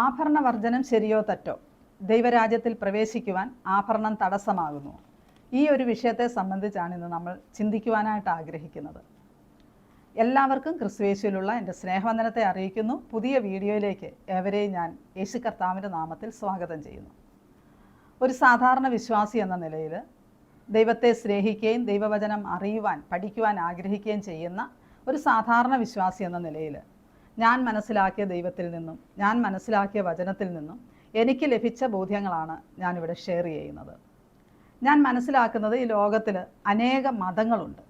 ആഭരണവർജനം ശരിയോ തെറ്റോ? ദൈവരാജ്യത്തിൽ പ്രവേശിക്കുവാൻ ആഭരണം തടസ്സമാകുന്നു. ഈ ഒരു വിഷയത്തെ സംബന്ധിച്ചാണ് ഇന്ന് നമ്മൾ ചിന്തിക്കുവാനായിട്ട് ആഗ്രഹിക്കുന്നത്. എല്ലാവർക്കും ക്രിസ്തുയേശുവിലുള്ള എൻ്റെ സ്നേഹവന്ദനത്തെ അറിയിക്കുന്നു. പുതിയ വീഡിയോയിലേക്ക് ഏവരെയും ഞാൻ യേശു കർത്താവിൻ്റെ നാമത്തിൽ സ്വാഗതം ചെയ്യുന്നു. ഒരു സാധാരണ വിശ്വാസി എന്ന നിലയിൽ ദൈവത്തെ സ്നേഹിക്കുകയും ദൈവവചനം അറിയുവാൻ പഠിക്കുവാൻ ആഗ്രഹിക്കുകയും ചെയ്യുന്ന ഒരു സാധാരണ വിശ്വാസി എന്ന നിലയിൽ ഞാൻ മനസ്സിലാക്കിയ ദൈവത്തിൽ നിന്നും ഞാൻ മനസ്സിലാക്കിയ വചനത്തിൽ നിന്നും എനിക്ക് ലഭിച്ച ബോധ്യങ്ങളാണ് ഞാനിവിടെ ഷെയർ ചെയ്യുന്നത്. ഞാൻ മനസ്സിലാക്കുന്നത് ഈ ലോകത്തിൽ അനേക മതങ്ങളുണ്ട്.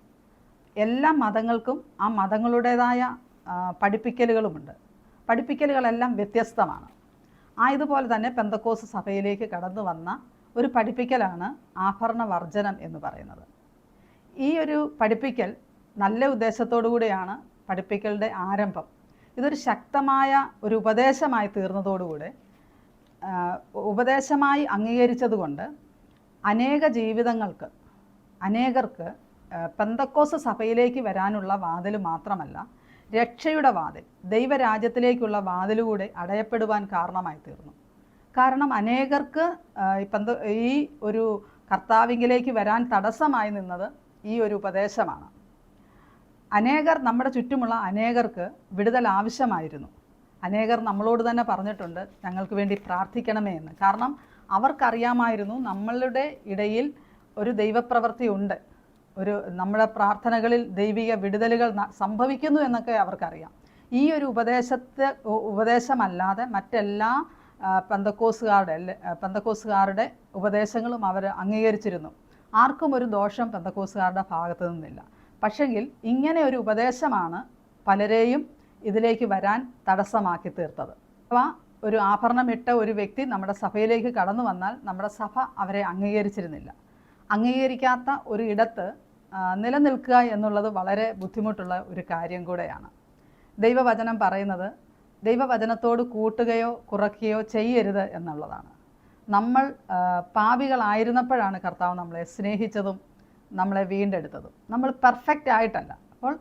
എല്ലാ മതങ്ങൾക്കും ആ മതങ്ങളുടേതായ പഠിപ്പിക്കലുകളുമുണ്ട്. പഠിപ്പിക്കലുകളെല്ലാം വ്യത്യസ്തമാണ്. ആയതുപോലെ തന്നെ പെന്തക്കോസ്ത് സഭയിലേക്ക് കടന്നു വന്ന ഒരു പഠിപ്പിക്കലാണ് ആഭരണവർജനം എന്ന് പറയുന്നത്. ഈ ഒരു പഠിപ്പിക്കൽ നല്ല ഉദ്ദേശത്തോടു കൂടിയാണ് പഠിപ്പിക്കലുടെ ആരംഭം. ഇതൊരു ശക്തമായ ഒരു ഉപദേശമായി തീർന്നതോടുകൂടെ ഉപദേശമായി അംഗീകരിച്ചതുകൊണ്ട് അനേകർക്ക് പെന്തക്കോസ്ത് സഭയിലേക്ക് വരാനുള്ള വാതിൽ മാത്രമല്ല, രക്ഷയുടെ വാതിൽ, ദൈവരാജ്യത്തിലേക്കുള്ള വാതിലൂടെ അടയപ്പെടുവാൻ കാരണമായി തീർന്നു. കാരണം അനേകർക്ക് ഈ ഒരു കർത്താവിങ്കിലേക്ക് വരാൻ തടസ്സമായി നിന്നത് ഈ ഒരു ഉപദേശമാണ്. നമ്മുടെ ചുറ്റുമുള്ള അനേകർക്ക് വിടുതൽ ആവശ്യമായിരുന്നു. അനേകർ നമ്മളോട് തന്നെ പറഞ്ഞിട്ടുണ്ട്, ഞങ്ങൾക്ക് വേണ്ടി പ്രാർത്ഥിക്കണമേ എന്ന്. കാരണം അവർക്കറിയാമായിരുന്നു നമ്മളുടെ ഇടയിൽ ഒരു ദൈവപ്രവൃത്തി ഉണ്ട്, നമ്മുടെ പ്രാർത്ഥനകളിൽ ദൈവിക വിടുതലുകൾ സംഭവിക്കുന്നു എന്നൊക്കെ അവർക്കറിയാം. ഈ ഒരു ഉപദേശമല്ലാതെ മറ്റെല്ലാ പെന്തക്കോസ്തുകാരുടെ ഉപദേശങ്ങളും അവർ അംഗീകരിച്ചിരുന്നു. ആർക്കും ഒരു ദോഷം പെന്തക്കോസ്തുകാരുടെ ഭാഗത്തു നിന്നില്ല. പക്ഷെങ്കിൽ ഇങ്ങനെ ഒരു ഉപദേശമാണ് പലരെയും ഇതിലേക്ക് വരാൻ തടസ്സമാക്കി തീർത്തത്. അഥവാ ഒരു ആഭരണമിട്ട ഒരു വ്യക്തി നമ്മുടെ സഭയിലേക്ക് കടന്നു വന്നാൽ നമ്മുടെ സഭ അവരെ അംഗീകരിച്ചിരുന്നില്ല. അംഗീകരിക്കാത്ത ഒരു ഇടത്ത് നിലനിൽക്കുക എന്നുള്ളത് വളരെ ബുദ്ധിമുട്ടുള്ള ഒരു കാര്യം കൂടെയാണ്. ദൈവവചനം പറയുന്നത് ദൈവവചനത്തോട് കൂട്ടുകയോ കുറയ്ക്കുകയോ ചെയ്യരുത് എന്നുള്ളതാണ്. നമ്മൾ പാപികളായിരുന്നപ്പോഴാണ് കർത്താവ് നമ്മളെ സ്നേഹിച്ചതും നമ്മളെ വീണ്ടെടുത്തതും. നമ്മൾ പെർഫെക്റ്റ് ആയിട്ടല്ല. അപ്പോൾ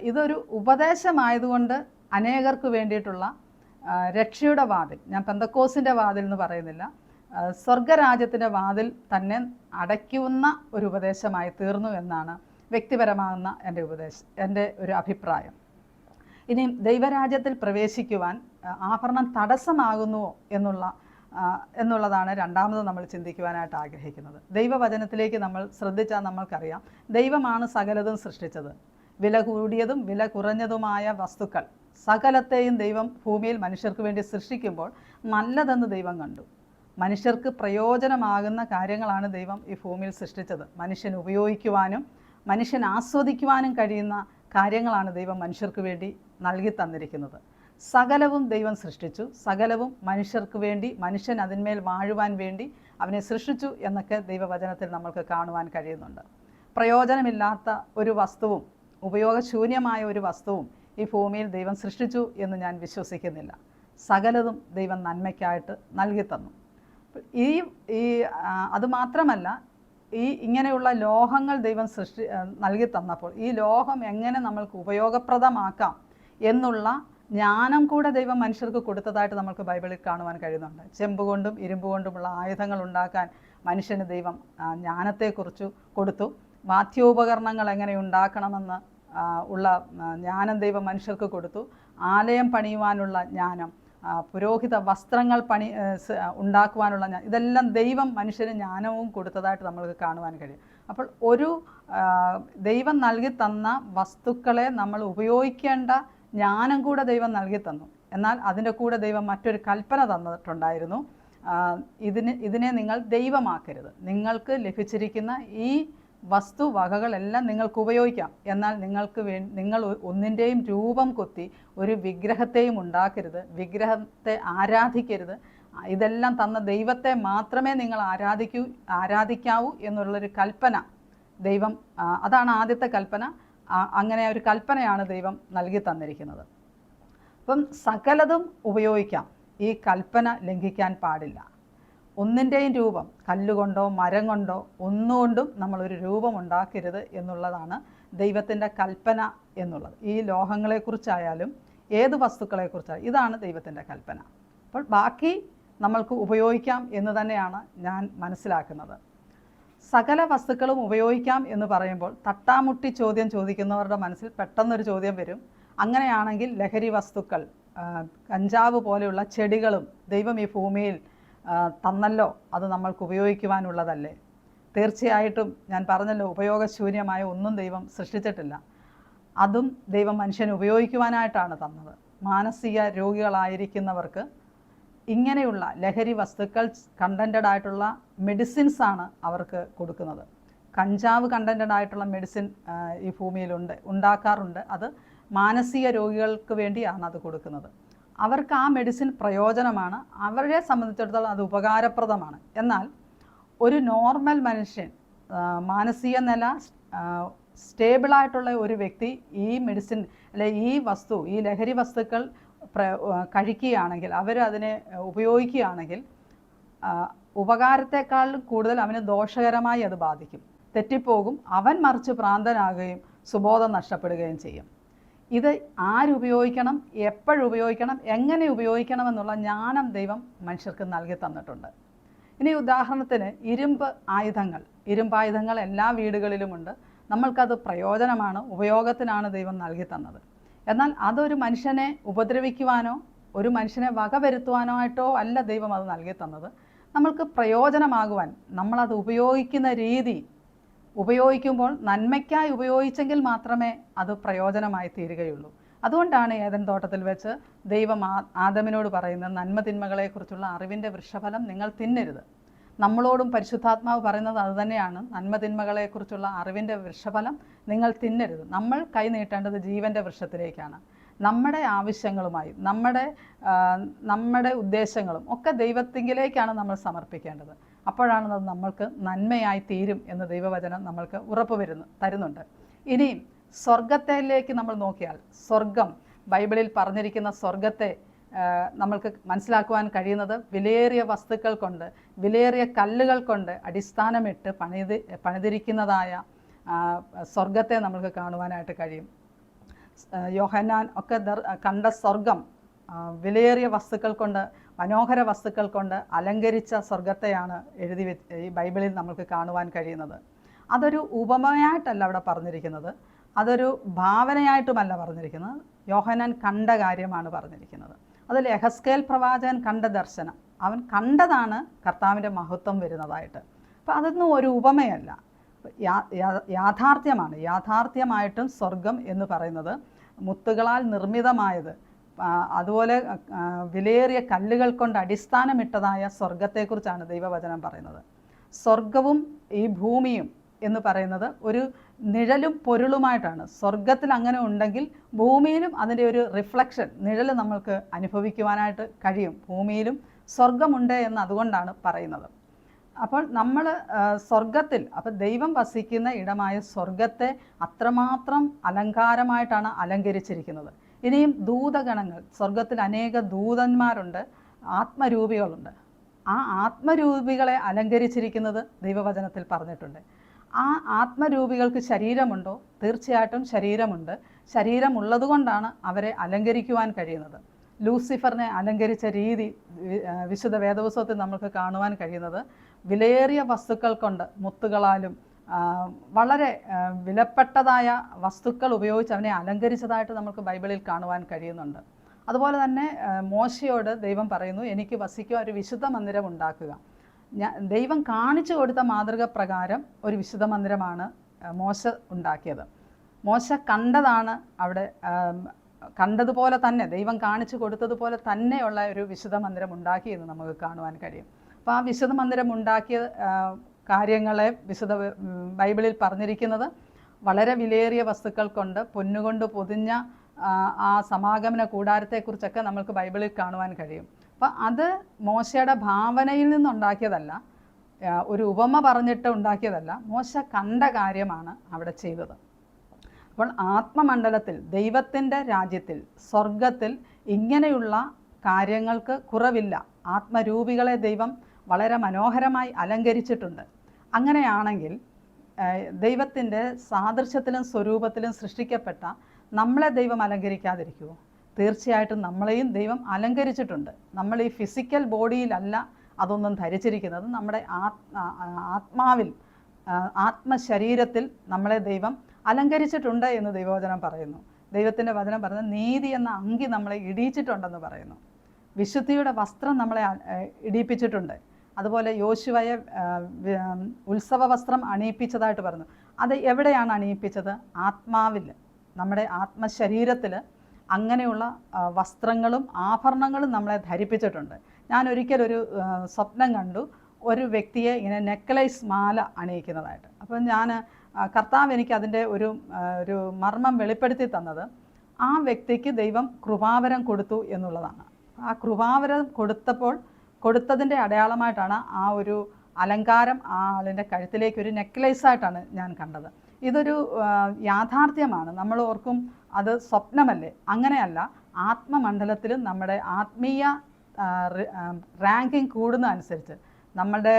ഇതൊരു ഉപദേശമായതുകൊണ്ട് അനേകർക്ക് വേണ്ടിയിട്ടുള്ള രക്ഷയുടെ വാതിൽ, ഞാൻ പെന്തക്കോസ്തിൻ്റെ വാതിൽ എന്ന് പറയുന്നില്ല, സ്വർഗരാജ്യത്തിൻ്റെ വാതിൽ തന്നെ അടയ്ക്കുന്ന ഒരു ഉപദേശമായി തീർന്നു എന്നാണ് വ്യക്തിപരമാകുന്ന എൻ്റെ ഒരു അഭിപ്രായം. ഇനി ദൈവരാജ്യത്തിൽ പ്രവേശിക്കുവാൻ ആഭരണം തടസ്സമാകുന്നുവോ എന്നുള്ളതാണ് രണ്ടാമത് നമ്മൾ ചിന്തിക്കുവാനായിട്ട് ആഗ്രഹിക്കുന്നത്. ദൈവവചനത്തിലേക്ക് നമ്മൾ ശ്രദ്ധിച്ചാൽ നമ്മൾക്കറിയാം, ദൈവമാണ് സകലതും സൃഷ്ടിച്ചത്. വില കൂടിയതും വില കുറഞ്ഞതുമായ വസ്തുക്കൾ സകലത്തെയും ദൈവം ഭൂമിയിൽ മനുഷ്യർക്ക് വേണ്ടി സൃഷ്ടിക്കുമ്പോൾ നല്ലതെന്ന് ദൈവം കണ്ടു. മനുഷ്യർക്ക് പ്രയോജനമാകുന്ന കാര്യങ്ങളാണ് ദൈവം ഈ ഭൂമിയിൽ സൃഷ്ടിച്ചത്. മനുഷ്യന് ഉപയോഗിക്കുവാനും മനുഷ്യൻ ആസ്വദിക്കുവാനും കഴിയുന്ന കാര്യങ്ങളാണ് ദൈവം മനുഷ്യർക്ക് വേണ്ടി നൽകി തന്നിരിക്കുന്നത്. സകലവും ദൈവം സൃഷ്ടിച്ചു. സകലവും മനുഷ്യർക്ക് വേണ്ടി, മനുഷ്യൻ അതിന്മേൽ വാഴുവാൻ വേണ്ടി അവനെ സൃഷ്ടിച്ചു എന്നൊക്കെ ദൈവവചനത്തിൽ നമ്മൾക്ക് കാണുവാൻ കഴിയുന്നുണ്ട്. പ്രയോജനമില്ലാത്ത ഒരു വസ്തുവും ഉപയോഗശൂന്യമായ ഒരു വസ്തുവും ഈ ഭൂമിയിൽ ദൈവം സൃഷ്ടിച്ചു എന്ന് ഞാൻ വിശ്വസിക്കുന്നില്ല. സകലതും ദൈവം നന്മയ്ക്കായിട്ട് നൽകി തന്നു. അതുമാത്രമല്ല, ഇങ്ങനെയുള്ള ലോഹങ്ങൾ ദൈവം നൽകി തന്നപ്പോൾ ഈ ലോഹം എങ്ങനെ നമ്മൾക്ക് ഉപയോഗപ്രദമാക്കാം എന്നുള്ള ജ്ഞാനം കൂടെ ദൈവം മനുഷ്യർക്ക് കൊടുത്തതായിട്ട് നമുക്ക് ബൈബിളിൽ കാണുവാൻ കഴിയുന്നുണ്ട്. ചെമ്പ് കൊണ്ടും ഇരുമ്പ് കൊണ്ടുമുള്ള ആയുധങ്ങൾ ഉണ്ടാക്കാൻ മനുഷ്യന് ദൈവം ജ്ഞാനത്തെക്കുറിച്ച് കൊടുത്തു. വാദ്യോപകരണങ്ങൾ എങ്ങനെ ഉണ്ടാക്കണമെന്ന് ഉള്ള ജ്ഞാനം ദൈവം മനുഷ്യർക്ക് കൊടുത്തു. ആലയം പണിയുവാനുള്ള ജ്ഞാനം, പുരോഹിത വസ്ത്രങ്ങൾ ഉണ്ടാക്കുവാനുള്ള ഇതെല്ലാം ദൈവം മനുഷ്യന് ജ്ഞാനവും കൊടുത്തതായിട്ട് നമ്മൾക്ക് കാണുവാൻ കഴിയും. അപ്പോൾ ദൈവം നൽകി തന്ന വസ്തുക്കളെ നമ്മൾ ഉപയോഗിക്കേണ്ട ജ്ഞാനം കൂടെ ദൈവം നൽകി തന്നു. എന്നാൽ അതിൻ്റെ കൂടെ ദൈവം മറ്റൊരു കൽപ്പന തന്നിട്ടുണ്ടായിരുന്നു. ഇതിനെ നിങ്ങൾ ദൈവമാക്കരുത്. നിങ്ങൾക്ക് ലഭിച്ചിരിക്കുന്ന ഈ വസ്തുവകകളെല്ലാം നിങ്ങൾക്ക് ഉപയോഗിക്കാം, എന്നാൽ നിങ്ങൾ ഒന്നിൻ്റെയും രൂപം കൊത്തി ഒരു വിഗ്രഹത്തെയും ഉണ്ടാക്കരുത്, വിഗ്രഹത്തെ ആരാധിക്കരുത്. ഇതെല്ലാം തന്ന ദൈവത്തെ മാത്രമേ നിങ്ങൾ ആരാധിക്കാവൂ എന്നുള്ളൊരു കൽപ്പന ദൈവം, അതാണ് ആദ്യത്തെ കൽപ്പന. അങ്ങനെ ഒരു കൽപ്പനയാണ് ദൈവം നൽകി തന്നിരിക്കുന്നത്. അപ്പം സകലതും ഉപയോഗിക്കാം, ഈ കൽപ്പന ലംഘിക്കാൻ പാടില്ല. ഒന്നിൻ്റെയും രൂപം, കല്ലുകൊണ്ടോ മരം കൊണ്ടോ ഒന്നുകൊണ്ടും നമ്മളൊരു രൂപം ഉണ്ടാക്കരുത് എന്നുള്ളതാണ് ദൈവത്തിൻ്റെ കൽപ്പന എന്നുള്ളത്. ഈ ലോഹങ്ങളെക്കുറിച്ചായാലും ഏത് വസ്തുക്കളെക്കുറിച്ചായാലും ഇതാണ് ദൈവത്തിൻ്റെ കൽപ്പന. അപ്പോൾ ബാക്കി നമ്മൾക്ക് ഉപയോഗിക്കാം എന്ന് തന്നെയാണ് ഞാൻ മനസ്സിലാക്കുന്നത്. സകല വസ്തുക്കളും ഉപയോഗിക്കാം എന്ന് പറയുമ്പോൾ തട്ടാമുട്ടി ചോദ്യം ചോദിക്കുന്നവരുടെ മനസ്സിൽ പെട്ടെന്നൊരു ചോദ്യം വരും, അങ്ങനെയാണെങ്കിൽ ലഹരി വസ്തുക്കൾ, കഞ്ചാവ് പോലെയുള്ള ചെടികളും ദൈവം ഈ ഭൂമിയിൽ തന്നല്ലോ, അത് നമ്മൾക്ക് ഉപയോഗിക്കുവാനുള്ളതല്ലേ? തീർച്ചയായിട്ടും ഞാൻ പറഞ്ഞല്ലോ, ഉപയോഗശൂന്യമായ ഒന്നും ദൈവം സൃഷ്ടിച്ചിട്ടില്ല. അതും ദൈവം മനുഷ്യന് ഉപയോഗിക്കുവാനായിട്ടാണ് തന്നത്. മാനസിക രോഗികളായിരിക്കുന്നവർക്ക് ഇങ്ങനെയുള്ള ലഹരി വസ്തുക്കൾ കണ്ടൻറ്റഡ് ആയിട്ടുള്ള മെഡിസിൻസാണ് അവർക്ക് കൊടുക്കുന്നത്. കഞ്ചാവ് കണ്ടൻറ്റഡ് ആയിട്ടുള്ള മെഡിസിൻ ഈ ഭൂമിയിലുണ്ട്, ഉണ്ടാക്കാറുണ്ട്. അത് മാനസിക രോഗികൾക്ക് വേണ്ടിയാണ് അത് കൊടുക്കുന്നത്. അവർക്ക് ആ മെഡിസിൻ പ്രയോജനമാണ്, അവരെ സംബന്ധിച്ചിടത്തോളം അത് ഉപകാരപ്രദമാണ്. എന്നാൽ ഒരു നോർമൽ മനുഷ്യൻ, മാനസിക നില സ്റ്റേബിളായിട്ടുള്ള ഒരു വ്യക്തി ഈ മെഡിസിൻ അല്ലെ ഈ ലഹരി വസ്തുക്കൾ കഴിക്കുകയാണെങ്കിൽ, അവരതിനെ ഉപയോഗിക്കുകയാണെങ്കിൽ ഉപകാരത്തെക്കാൾ കൂടുതൽ അവന് ദോഷകരമായി അത് ബാധിക്കും. തെറ്റിപ്പോകും, അവൻ മറിച്ച് ഭ്രാന്തനാകുകയും സുബോധം നഷ്ടപ്പെടുകയും ചെയ്യും. ഇത് ആരുപയോഗിക്കണം, എപ്പോഴുപയോഗിക്കണം, എങ്ങനെ ഉപയോഗിക്കണം എന്നുള്ള ജ്ഞാനം ദൈവം മനുഷ്യർക്ക് നൽകി തന്നിട്ടുണ്ട്. ഇനി ഉദാഹരണത്തിന് ഇരുമ്പായുധങ്ങൾ എല്ലാ വീടുകളിലുമുണ്ട്. നമ്മൾക്കത് പ്രയോജനമാണ്, ഉപയോഗത്തിനാണ് ദൈവം നൽകി തന്നത്. എന്നാൽ അതൊരു മനുഷ്യനെ ഉപദ്രവിക്കുവാനോ ഒരു മനുഷ്യനെ വകവരുത്തുവാനോ ആയിട്ടോ അല്ല ദൈവം അത് നൽകി തന്നത്. നമ്മൾക്ക് പ്രയോജനമാകുവാൻ നമ്മളത് ഉപയോഗിക്കുന്ന രീതി, ഉപയോഗിക്കുമ്പോൾ നന്മയ്ക്കായി ഉപയോഗിച്ചെങ്കിൽ മാത്രമേ അത് പ്രയോജനമായി തീരുകയുള്ളൂ. അതുകൊണ്ടാണ് ഏദൻ തോട്ടത്തിൽ വെച്ച് ദൈവം ആദമിനോട് പറയുന്നത്, നന്മ തിന്മകളെക്കുറിച്ചുള്ള അറിവിൻ്റെ വൃക്ഷഫലം നിങ്ങൾ തിന്നരുത്. നമ്മളോടും പരിശുദ്ധാത്മാവ് പറയുന്നത് അതുതന്നെയാണ്, നന്മ തിന്മകളെക്കുറിച്ചുള്ള അറിവിൻ്റെ വൃക്ഷഫലം നിങ്ങൾ തിന്നരുത്. നമ്മൾ കൈ നീട്ടേണ്ടത് ജീവൻ്റെ വൃക്ഷത്തിലേക്കാണ്. നമ്മുടെ ആവശ്യങ്ങളുമായി നമ്മുടെ ഉദ്ദേശങ്ങളും ഒക്കെ ദൈവത്തിങ്കിലേക്കാണ് നമ്മൾ സമർപ്പിക്കേണ്ടത്. അപ്പോഴാണ് അത് നമ്മൾക്ക് നന്മയായി തീരും എന്ന് ദൈവവചനം നമ്മൾക്ക് ഉറപ്പ് തരുന്നുണ്ട്. ഇനിയും സ്വർഗത്തിലേക്ക് നമ്മൾ നോക്കിയാൽ, സ്വർഗം, ബൈബിളിൽ പറഞ്ഞിരിക്കുന്ന സ്വർഗത്തെ നമ്മൾക്ക് മനസ്സിലാക്കുവാൻ കഴിയുന്നത് വിലയേറിയ വസ്തുക്കൾ കൊണ്ട്, വിലയേറിയ കല്ലുകൾ കൊണ്ട് അടിസ്ഥാനമിട്ട് പണിതിരിക്കുന്നതായ സ്വർഗത്തെ നമുക്ക് കാണുവാനായിട്ട് കഴിയും. യോഹന്നാൻ ഒക്കെ കണ്ട സ്വർഗം വിലയേറിയ വസ്തുക്കൾ കൊണ്ട്, മനോഹര വസ്തുക്കൾ കൊണ്ട് അലങ്കരിച്ച സ്വർഗത്തെയാണ് ഈ ബൈബിളിൽ നമുക്ക് കാണുവാൻ കഴിയുന്നത്. അതൊരു ഉപമയായിട്ടല്ല അവിടെ പറഞ്ഞിരിക്കുന്നത്, അതൊരു ഭാവനയായിട്ടുമല്ല പറഞ്ഞിരിക്കുന്നത്. യോഹന്നാൻ കണ്ട കാര്യമാണ് പറഞ്ഞിരിക്കുന്നത്. അതിൽ യെഹസ്കേൽ പ്രവാചകൻ കണ്ട ദർശനം, അവൻ കണ്ടതാണ് കർത്താവിൻ്റെ മഹത്വം വരുന്നതായിട്ട്. അപ്പം അതൊന്നും ഒരു ഉപമയല്ല, യാഥാർത്ഥ്യമാണ്. യാഥാർത്ഥ്യമായിട്ടും സ്വർഗം എന്ന് പറയുന്നത് മുത്തുകളാൽ നിർമ്മിതമായത്, അതുപോലെ വിലയേറിയ കല്ലുകൾ കൊണ്ട് അടിസ്ഥാനമിട്ടതായ സ്വർഗത്തെക്കുറിച്ചാണ് ദൈവവചനം പറയുന്നത്. സ്വർഗവും ഈ ഭൂമിയും എന്ന് പറയുന്നത് ഒരു നിഴലും പൊരുളുമായിട്ടാണ്. സ്വർഗത്തിൽ അങ്ങനെ ഉണ്ടെങ്കിൽ ഭൂമിയിലും അതിൻ്റെ ഒരു റിഫ്ലക്ഷൻ, നിഴൽ നമ്മൾക്ക് അനുഭവിക്കുവാനായിട്ട് കഴിയും. ഭൂമിയിലും സ്വർഗമുണ്ട് എന്ന് അതുകൊണ്ടാണ് പറയുന്നത്. അപ്പോൾ നമ്മൾ സ്വർഗത്തിൽ, അപ്പോൾ ദൈവം വസിക്കുന്ന ഇടമായ സ്വർഗത്തെ അത്രമാത്രം അലങ്കാരമായിട്ടാണ് അലങ്കരിച്ചിരിക്കുന്നത്. ഇനിയും ദൂതഗണങ്ങൾ, സ്വർഗത്തിൽ അനേക ദൂതന്മാരുണ്ട്, ആത്മരൂപികളുണ്ട്. ആ ആത്മരൂപികളെ അലങ്കരിച്ചിരിക്കുന്നത് ദൈവവചനത്തിൽ പറഞ്ഞിട്ടുണ്ട്. ആ ആത്മരൂപികൾക്ക് ശരീരമുണ്ടോ? തീർച്ചയായിട്ടും ശരീരമുണ്ട്. ശരീരമുള്ളതുകൊണ്ടാണ് അവരെ അലങ്കരിക്കുവാൻ കഴിയുന്നത്. ലൂസിഫറിനെ അലങ്കരിച്ച രീതി വിശുദ്ധ വേദപുസ്തകത്തിൽ നമുക്ക് കാണുവാൻ കഴിയുന്നത് വിലയേറിയ വസ്തുക്കൾ കൊണ്ട്, മുത്തുകളാലും വളരെ വിലപ്പെട്ടതായ വസ്തുക്കൾ ഉപയോഗിച്ച് അവനെ അലങ്കരിച്ചതായിട്ട് നമുക്ക് ബൈബിളിൽ കാണുവാൻ കഴിയുന്നുണ്ട്. അതുപോലെ തന്നെ മോശയോട് ദൈവം പറയുന്നു, എനിക്ക് വസിക്കുവാൻ ഒരു വിശുദ്ധ മന്ദിരം ഉണ്ടാക്കുക. ദൈവം കാണിച്ചു കൊടുത്ത മാതൃക പ്രകാരം ഒരു വിശുദ്ധ മന്ദിരമാണ് മോശ ഉണ്ടാക്കിയത്. മോശ കണ്ടതാണ്, അവിടെ കണ്ടതുപോലെ തന്നെ, ദൈവം കാണിച്ചു കൊടുത്തതുപോലെ തന്നെയുള്ള ഒരു വിശുദ്ധ മന്ദിരം ഉണ്ടാക്കിയെന്ന് നമുക്ക് കാണുവാൻ കഴിയും. അപ്പോൾ ആ വിശുദ്ധ മന്ദിരം ഉണ്ടാക്കിയ കാര്യങ്ങളെ ബൈബിളിൽ പറഞ്ഞിരിക്കുന്നത് വളരെ വിലയേറിയ വസ്തുക്കൾ കൊണ്ട്, പൊന്നുകൊണ്ട് പൊതിഞ്ഞ ആ സമാഗമന കൂടാരത്തെക്കുറിച്ചൊക്കെ നമുക്ക് ബൈബിളിൽ കാണുവാൻ കഴിയും. അപ്പം അത് മോശയുടെ ഭാവനയിൽ നിന്നുണ്ടാക്കിയതല്ല, ഒരു ഉപമ പറഞ്ഞിട്ട് ഉണ്ടാക്കിയതല്ല, മോശ കണ്ട കാര്യമാണ് അവിടെ ചെയ്തത്. അപ്പോൾ ആത്മമണ്ഡലത്തിൽ, ദൈവത്തിൻ്റെ രാജ്യത്തിൽ, സ്വർഗത്തിൽ ഇങ്ങനെയുള്ള കാര്യങ്ങൾക്ക് കുറവില്ല. ആത്മരൂപികളെ ദൈവം വളരെ മനോഹരമായി അലങ്കരിച്ചിട്ടുണ്ട്. അങ്ങനെയാണെങ്കിൽ ദൈവത്തിൻ്റെ സാദൃശ്യത്തിലും സ്വരൂപത്തിലും സൃഷ്ടിക്കപ്പെട്ട നമ്മളെ ദൈവം അലങ്കരിക്കാതിരിക്കുമോ? തീർച്ചയായിട്ടും നമ്മളെയും ദൈവം അലങ്കരിച്ചിട്ടുണ്ട്. നമ്മൾ ഈ ഫിസിക്കൽ ബോഡിയിലല്ല അതൊന്നും ധരിച്ചിരിക്കുന്നത്. നമ്മുടെ ആത്മാവിൽ, ആത്മശരീരത്തിൽ നമ്മളെ ദൈവം അലങ്കരിച്ചിട്ടുണ്ട് എന്ന് ദൈവവചനം പറയുന്നു. ദൈവത്തിൻ്റെ വചനം പറയുന്നത് നീതി എന്ന അങ്കി നമ്മളെ ഇടിയിച്ചിട്ടുണ്ടെന്ന് പറയുന്നു. വിശുദ്ധിയുടെ വസ്ത്രം നമ്മളെ ഇടിയിപ്പിച്ചിട്ടുണ്ട്. അതുപോലെ യോശുവയെ ഉത്സവ വസ്ത്രം അണിയിപ്പിച്ചതായിട്ട് പറഞ്ഞു. അത് എവിടെയാണ് അണിയിപ്പിച്ചത്? ആത്മാവിൽ, നമ്മുടെ ആത്മശരീരത്തിൽ അങ്ങനെയുള്ള വസ്ത്രങ്ങളും ആഭരണങ്ങളും നമ്മളെ ധരിപ്പിച്ചിട്ടുണ്ട്. ഞാൻ ഒരിക്കലൊരു സ്വപ്നം കണ്ടു, ഒരു വ്യക്തിയെ ഇങ്ങനെ നെക്ലേസ് മാല അണിയിക്കുന്നതായിട്ട്. അപ്പം ഞാൻ കർത്താവ് എനിക്ക് അതിൻ്റെ ഒരു മർമ്മം വെളിപ്പെടുത്തി തന്നത്, ആ വ്യക്തിക്ക് ദൈവം കൃപാവരം കൊടുത്തു എന്നുള്ളതാണ്. ആ കൃപാവരം കൊടുത്തതിൻ്റെ അടയാളമായിട്ടാണ് ആ ഒരു അലങ്കാരം ആ ആളിൻ്റെ കഴുത്തിലേക്ക് ഒരു നെക്ലേസായിട്ടാണ് ഞാൻ കണ്ടത്. ഇതൊരു യാഥാർത്ഥ്യമാണ്. നമ്മൾ ഓർക്കും അത് സ്വപ്നമല്ലേ. അങ്ങനെയല്ല. ആത്മമണ്ഡലത്തിലും നമ്മുടെ ആത്മീയ റാങ്കിങ് കൂടുന്ന അനുസരിച്ച് നമ്മുടെ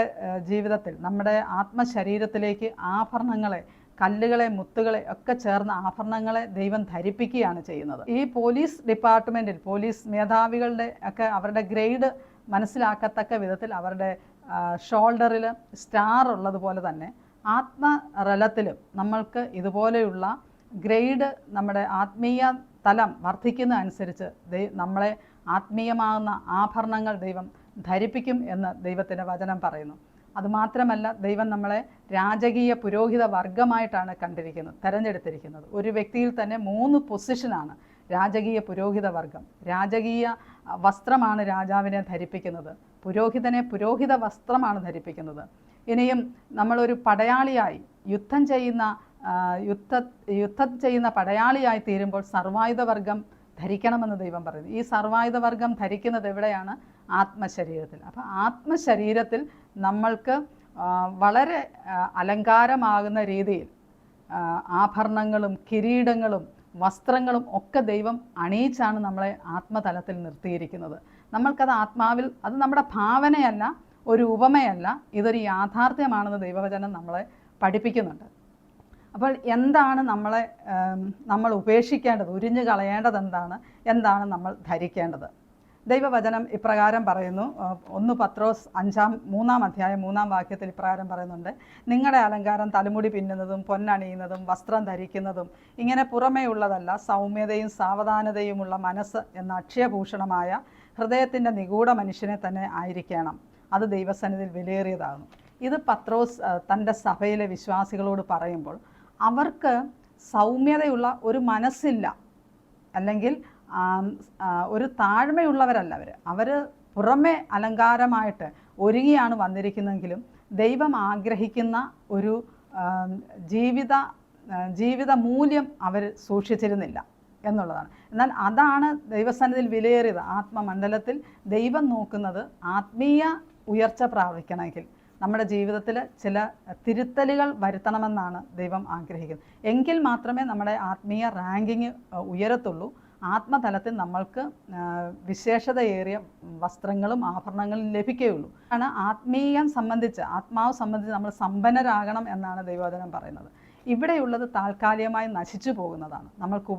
ജീവിതത്തിൽ, നമ്മുടെ ആത്മശരീരത്തിലേക്ക് ആഭരണങ്ങളെ, കല്ലുകളെ, മുത്തുകളെ ഒക്കെ ചേർന്ന ആഭരണങ്ങളെ ദൈവം ധരിപ്പിക്കുകയാണ് ചെയ്യുന്നത്. ഈ പോലീസ് ഡിപ്പാർട്ട്മെൻറ്റിൽ പോലീസ് മേധാവികളുടെ ഒക്കെ അവരുടെ ഗ്രേഡ് മനസ്സിലാക്കത്തക്ക വിധത്തിൽ അവരുടെ ഷോൾഡറിൽ സ്റ്റാർ ഉള്ളതുപോലെ തന്നെ ആത്മതലത്തിലും നമ്മൾക്ക് ഇതുപോലെയുള്ള ഗ്രേഡ്, നമ്മുടെ ആത്മീയ തലം വർദ്ധിക്കുന്ന അനുസരിച്ച് നമ്മളെ ആത്മീയമാകുന്ന ആഭരണങ്ങൾ ദൈവം ധരിപ്പിക്കും എന്ന് ദൈവത്തിൻ്റെ വചനം പറയുന്നു. അതുമാത്രമല്ല, ദൈവം നമ്മളെ രാജകീയ പുരോഹിത വർഗമായിട്ടാണ് തിരഞ്ഞെടുത്തിരിക്കുന്നത്. ഒരു വ്യക്തിയിൽ തന്നെ 3 പൊസിഷനാണ് രാജകീയ പുരോഹിത വർഗം. രാജകീയ വസ്ത്രമാണ് രാജാവിനെ ധരിപ്പിക്കുന്നത്, പുരോഹിതനെ പുരോഹിത വസ്ത്രമാണ് ധരിപ്പിക്കുന്നത്. ഇനിയും നമ്മളൊരു പടയാളിയായി യുദ്ധം ചെയ്യുന്ന പടയാളിയായി തീരുമ്പോൾ സർവായുധവർഗം ധരിക്കണമെന്ന് ദൈവം പറയുന്നു. ഈ സർവായുധവർഗം ധരിക്കുന്നത് എവിടെയാണ്? ആത്മശരീരത്തിൽ. അപ്പോൾ ആത്മശരീരത്തിൽ നമ്മൾക്ക് വളരെ അലങ്കാരമാകുന്ന രീതിയിൽ ആഭരണങ്ങളും കിരീടങ്ങളും വസ്ത്രങ്ങളും ഒക്കെ ദൈവം അണിയിച്ചാണ് നമ്മളെ ആത്മതലത്തിൽ നിർത്തിയിരിക്കുന്നത്. നമ്മൾക്കത് ആത്മാവിൽ, അത് നമ്മുടെ ഭാവനയല്ല, ഒരു ഉപമയല്ല, ഇതൊരു യാഥാർത്ഥ്യമാണെന്ന് ദൈവവചനം നമ്മളെ പഠിപ്പിക്കുന്നുണ്ട്. അപ്പോൾ എന്താണ് നമ്മൾ ഉപേക്ഷിക്കേണ്ടത്, ഉരിഞ്ഞു കളയേണ്ടത് എന്താണ് നമ്മൾ ധരിക്കേണ്ടത്? ദൈവവചനം ഇപ്രകാരം പറയുന്നു. 1 പത്രോസ് 3-ാം അധ്യായം 3-ാം വാക്യത്തിൽ ഇപ്രകാരം പറയുന്നുണ്ട്, നിങ്ങളുടെ അലങ്കാരം തലമുടി പിന്നുന്നതും പൊന്നണിയുന്നതും വസ്ത്രം ധരിക്കുന്നതും ഇങ്ങനെ പുറമേ ഉള്ളതല്ല, സൗമ്യതയും സാവധാനതയുമുള്ള മനസ്സ് എന്ന അക്ഷയഭൂഷണമായ ഹൃദയത്തിൻ്റെ നിഗൂഢ മനുഷ്യനെ തന്നെ ആയിരിക്കണം. അത് ദൈവസന്നിധിയിൽ വിലയേറിയതാകുന്നു. ഇത് പത്രോസ് തൻ്റെ സഭയിലെ വിശ്വാസികളോട് പറയുമ്പോൾ അവർക്ക് സൗമ്യതയുള്ള ഒരു മനസ്സില്ല, അല്ലെങ്കിൽ ഒരു താഴ്മയുള്ളവരല്ല അവർ പുറമെ അലങ്കാരമായിട്ട് ഒരുങ്ങിയാണ് വന്നിരിക്കുന്നതെങ്കിലും ദൈവം ആഗ്രഹിക്കുന്ന ഒരു ജീവിത മൂല്യം അവർ സൂക്ഷിച്ചിരുന്നില്ല എന്നുള്ളതാണ്. എന്നാൽ അതാണ് ദൈവസന്നിധിയിൽ വിലയേറിയത്. ആത്മമണ്ഡലത്തിൽ ദൈവം നോക്കുന്നത് ആത്മീയ ഉയർച്ച പ്രാപിക്കണമെങ്കിൽ നമ്മുടെ ജീവിതത്തിൽ ചില തിരുത്തലുകൾ വരുത്തണമെന്നാണ് ദൈവം ആഗ്രഹിക്കുന്നത്. എങ്കിൽ മാത്രമേ നമ്മുടെ ആത്മീയ റാങ്കിങ് ഉയരത്തുള്ളൂ. ആത്മതലത്തിൽ നമ്മൾക്ക് വിശേഷതയേറിയ വസ്ത്രങ്ങളും ആഭരണങ്ങളും ലഭിക്കുകയുള്ളൂ. ആണ് ആത്മാവ് സംബന്ധിച്ച് നമ്മൾ സമ്പന്നരാകണം എന്നാണ് ദൈവവചനം പറയുന്നത്. ഇവിടെയുള്ളത് താൽക്കാലികമായി നശിച്ചു പോകുന്നതാണ്. നമ്മൾക്ക്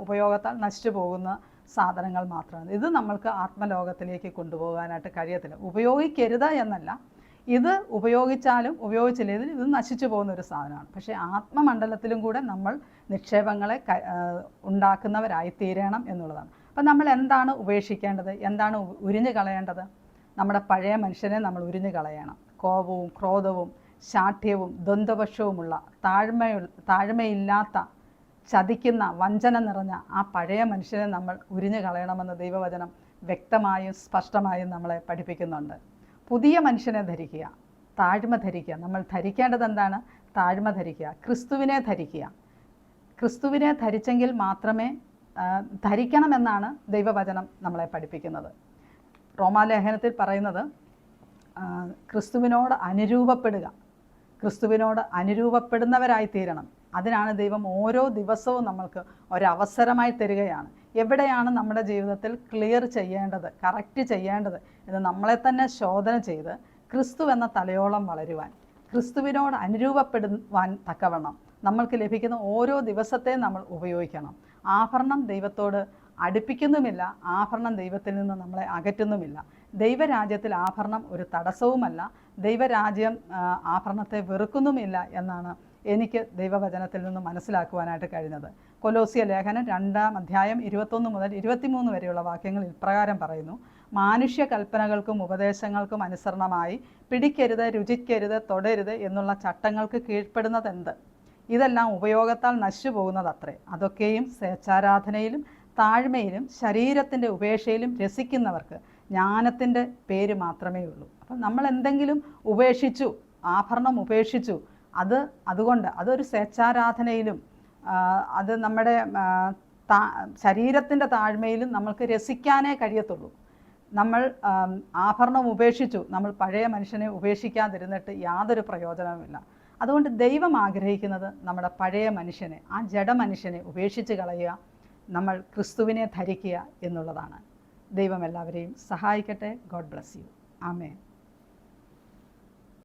ഉപയോഗത്താൽ നശിച്ചു പോകുന്ന സാധനങ്ങൾ മാത്രമാണ്. ഇത് നമ്മൾക്ക് ആത്മലോകത്തിലേക്ക് കൊണ്ടുപോകാനായിട്ട് കഴിയത്തില്ല. ഉപയോഗിക്കരുത് എന്നല്ല, ഇത് ഉപയോഗിച്ചില്ലെങ്കിൽ ഇത് നശിച്ചു പോകുന്ന ഒരു സാധനമാണ്. പക്ഷേ ആത്മമണ്ഡലത്തിലും കൂടെ നമ്മൾ നിക്ഷേപങ്ങളെ ഉണ്ടാക്കുന്നവരായി തീരണം എന്നുള്ളതാണ്. അപ്പം നമ്മൾ എന്താണ് ഉപേക്ഷിക്കേണ്ടത്, എന്താണ് ഉരിഞ്ഞു കളയേണ്ടത്? നമ്മുടെ പഴയ മനുഷ്യനെ നമ്മൾ ഉരിഞ്ഞു കളയണം. കോപവും ക്രോധവും ശാഠ്യവും ദ്വന്ദ്വപക്ഷവുമുള്ള താഴ്മയില്ലാത്ത, ചതിക്കുന്ന, വഞ്ചന നിറഞ്ഞ ആ പഴയ മനുഷ്യനെ നമ്മൾ ഉരിഞ്ഞു കളയണമെന്ന് ദൈവവചനം വ്യക്തമായും സ്പഷ്ടമായും നമ്മളെ പഠിപ്പിക്കുന്നുണ്ട്. പുതിയ മനുഷ്യനെ ധരിക്കുക, താഴ്മ ധരിക്കുക. നമ്മൾ ധരിക്കേണ്ടത് എന്താണ്? താഴ്മ ധരിക്കുക, ക്രിസ്തുവിനെ ധരിക്കുക. ക്രിസ്തുവിനെ ധരിച്ചെങ്കിൽ മാത്രമേ ധരിക്കണമെന്നാണ് ദൈവവചനം നമ്മളെ പഠിപ്പിക്കുന്നത്. റോമാലേഖനത്തിൽ പറയുന്നത് ക്രിസ്തുവിനോട് അനുരൂപപ്പെടുന്നവരായി തീരണം. അതിനാണ് ദൈവം ഓരോ ദിവസവും നമ്മൾക്ക് ഒരവസരമായി തരികയാണ്. എവിടെയാണ് നമ്മുടെ ജീവിതത്തിൽ ക്ലിയർ ചെയ്യേണ്ടത്, കറക്റ്റ് ചെയ്യേണ്ടത് എന്ന് നമ്മളെ തന്നെ ശോധന ചെയ്ത് ക്രിസ്തു എന്ന തലയോളം വളരുവാൻ, ക്രിസ്തുവിനോട് അനുരൂപപ്പെടുവാൻ തക്കവണ്ണം നമ്മൾക്ക് ലഭിക്കുന്ന ഓരോ ദിവസത്തെയും നമ്മൾ ഉപയോഗിക്കണം. ആഭരണം ദൈവത്തോട് അടുപ്പിക്കുന്നുമില്ല, ആഭരണം ദൈവത്തിൽ നിന്ന് നമ്മളെ അകറ്റുന്നുമില്ല. ദൈവരാജ്യത്തിൽ ആഭരണം ഒരു തടസ്സവുമല്ല, ദൈവരാജ്യം ആഭരണത്തെ വെറുക്കുന്നുമില്ല എന്നാണ് എനിക്ക് ദൈവവചനത്തിൽ നിന്ന് മനസ്സിലാക്കുവാനായിട്ട് കഴിഞ്ഞത്. കൊലോസ്യ ലേഖനം 2-ാം അധ്യായം 21 മുതൽ 23 വരെയുള്ള വാക്യങ്ങൾ ഇപ്രകാരം പറയുന്നു: മാനുഷ്യ കൽപ്പനകൾക്കും ഉപദേശങ്ങൾക്കും അനുസരണമായി പിടിക്കരുത്, രുചിക്കരുത്, തൊടരുത് എന്നുള്ള ചട്ടങ്ങൾക്ക് കീഴ്പ്പെടുന്നതെന്ത്? ഇതെല്ലാം ഉപയോഗത്താൽ നശിച്ചു പോകുന്നതത്രേ. അതൊക്കെയും സ്വേച്ഛാരാധനയിലും താഴ്മയിലും ശരീരത്തിൻ്റെ ഉപേക്ഷയിലും രസിക്കുന്നവർക്ക് ജ്ഞാനത്തിൻ്റെ പേര് മാത്രമേ ഉള്ളൂ. അപ്പം നമ്മൾ എന്തെങ്കിലും ഉപേക്ഷിച്ചു, ആഭരണം ഉപേക്ഷിച്ചു, അതുകൊണ്ട് അതൊരു സ്വേച്ഛാരാധനയിലും അത് നമ്മുടെ ശരീരത്തിൻ്റെ താഴ്മയിലും നമ്മൾക്ക് രസിക്കാനേ കഴിയത്തുള്ളൂ. നമ്മൾ ആഭരണം ഉപേക്ഷിച്ചു, നമ്മൾ പഴയ മനുഷ്യനെ ഉപേക്ഷിക്കാതിരുന്നിട്ട് യാതൊരു പ്രയോജനവുമില്ല. അതുകൊണ്ട് ദൈവം ആഗ്രഹിക്കുന്നത് നമ്മുടെ പഴയ മനുഷ്യനെ, ആ ജഡമനുഷ്യനെ ഉപേക്ഷിച്ച് കളയുക, നമ്മൾ ക്രിസ്തുവിനെ ധരിക്കുക എന്നുള്ളതാണ്. ദൈവം എല്ലാവരെയും സഹായിക്കട്ടെ. God bless you. ആമേൻ.